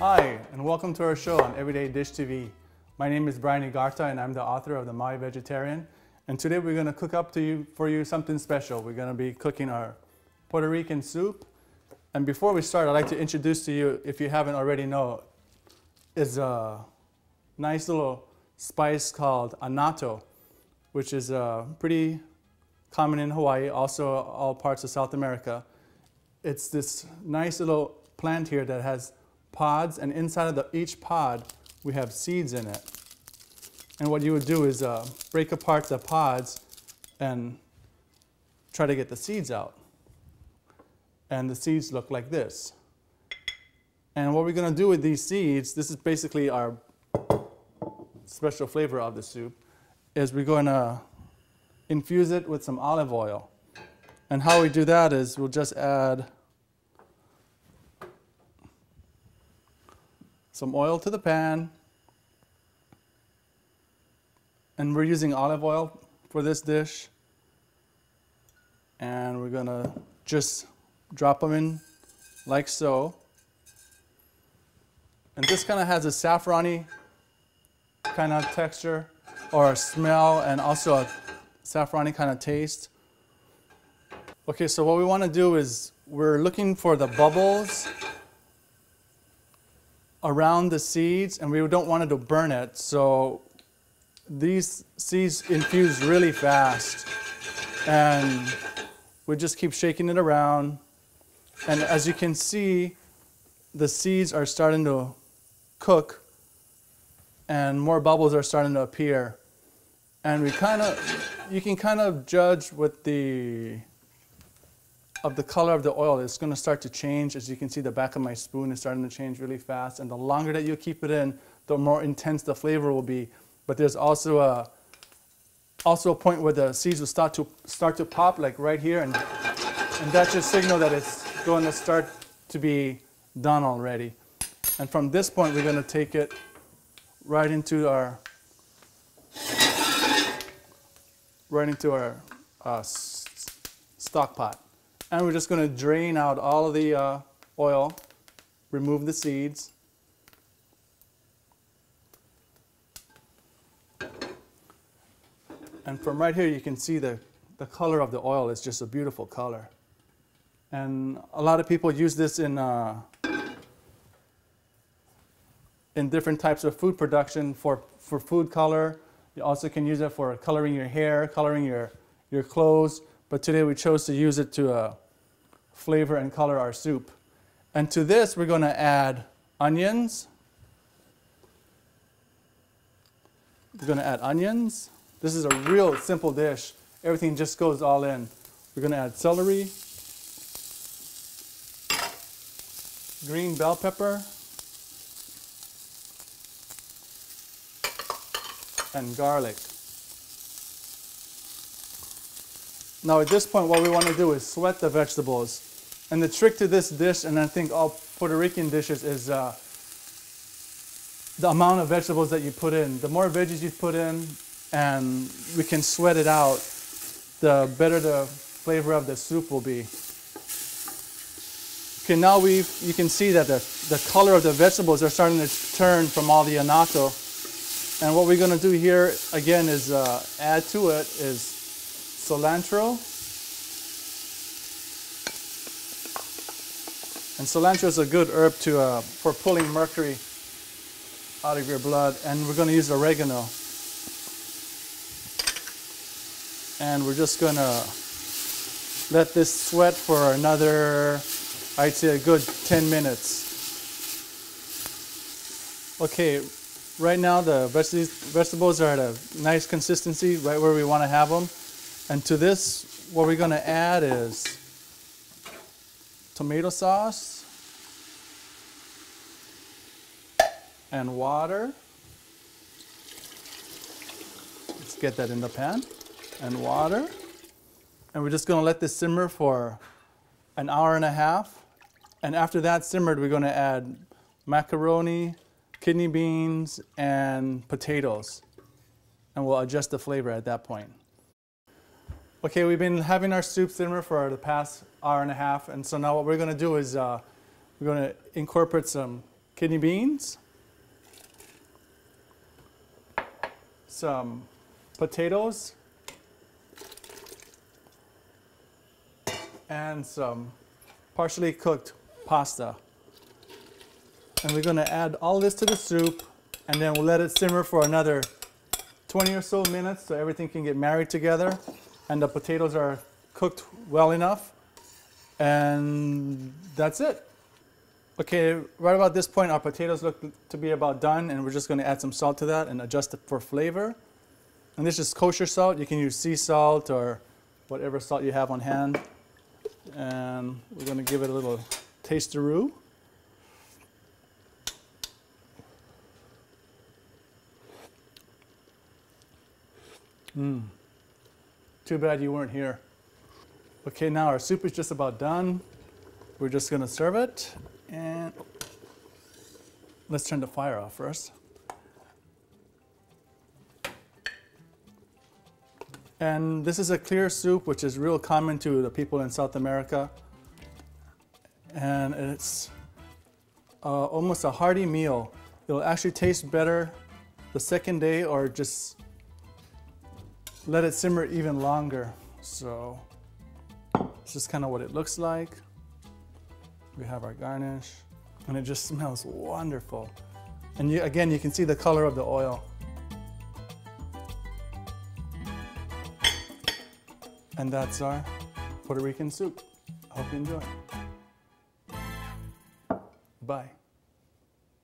Hi, and welcome to our show on Everyday Dish TV. My name is Brian Igarta, and I'm the author of The My Vegetarian. And today we're going to cook up for you something special. We're going to be cooking our Puerto Rican soup. And before we start, I'd like to introduce to you, if you haven't already know, is a nice little spice called annatto, which is pretty common in Hawaii, also all parts of South America. It's this nice little plant here that has pods, and inside of each pod we have seeds in it. And what you would do is break apart the pods and try to get the seeds out. And the seeds look like this. And what we're going to do with these seeds, this is basically our special flavor of the soup, is we're going to infuse it with some olive oil. And how we do that is we'll just add some oil to the pan. And we're using olive oil for this dish. And we're going to just drop them in like so. And this kind of has a saffrony kind of texture or smell, and also a saffrony kind of taste. Okay, so what we want to do is we're looking for the bubbles around the seeds, and we don't want it to burn it. So these seeds infuse really fast, and we just keep shaking it around. And as you can see, the seeds are starting to cook and more bubbles are starting to appear. And you can kind of judge with the color of the oil. It's going to start to change. As you can see, the back of my spoon is starting to change really fast. And the longer that you keep it in, the more intense the flavor will be. But there's also a point where the seeds will start to pop, like right here, and that's a signal that it's going to start to be done already. And from this point, we're going to take it right into our stock pot. And we're just going to drain out all of the oil, remove the seeds. And from right here, you can see the color of the oil is just a beautiful color. And a lot of people use this in different types of food production for food color. You also can use it for coloring your hair, coloring your clothes. But today we chose to use it to flavor and color our soup. And to this, we're going to add onions. We're going to add onions. This is a real simple dish. Everything just goes all in. We're going to add celery, green bell pepper, and garlic. Now at this point, what we want to do is sweat the vegetables. And the trick to this dish, and I think all Puerto Rican dishes, is the amount of vegetables that you put in. The more veggies you put in, and we can sweat it out, the better the flavor of the soup will be. Okay, now you can see that the color of the vegetables are starting to turn from all the annatto. And what we're going to do here, again, is add to it is cilantro. And cilantro is a good herb for pulling mercury out of your blood. And we're going to use oregano. And we're just going to let this sweat for another, I'd say, a good 10 minutes. Okay, right now the vegetables are at a nice consistency, right where we want to have them. And to this, what we're going to add is tomato sauce and water. Let's get that in the pan. And water. And we're just going to let this simmer for an hour and a half. And after that simmered, we're going to add macaroni, kidney beans, and potatoes. And we'll adjust the flavor at that point. Okay, we've been having our soup simmer for the past hour and a half. And so now what we're going to do is we're going to incorporate some kidney beans, some potatoes, and some partially cooked pasta. And we're going to add all this to the soup, and then we'll let it simmer for another 20 or so minutes so everything can get married together and the potatoes are cooked well enough. And that's it. Okay, right about this point, our potatoes look to be about done, and we're just going to add some salt to that and adjust it for flavor. And this is kosher salt. You can use sea salt or whatever salt you have on hand. And we're going to give it a little taste-a-roo. Too bad you weren't here. Okay, now our soup is just about done. We're just going to serve it. And let's turn the fire off first. And this is a clear soup, which is real common to the people in South America. And it's almost a hearty meal. It'll actually taste better the second day, or just let it simmer even longer. So this is kind of what it looks like. We have our garnish, and it just smells wonderful. And again, you can see the color of the oil. And that's our Puerto Rican soup. I hope you enjoy. Bye.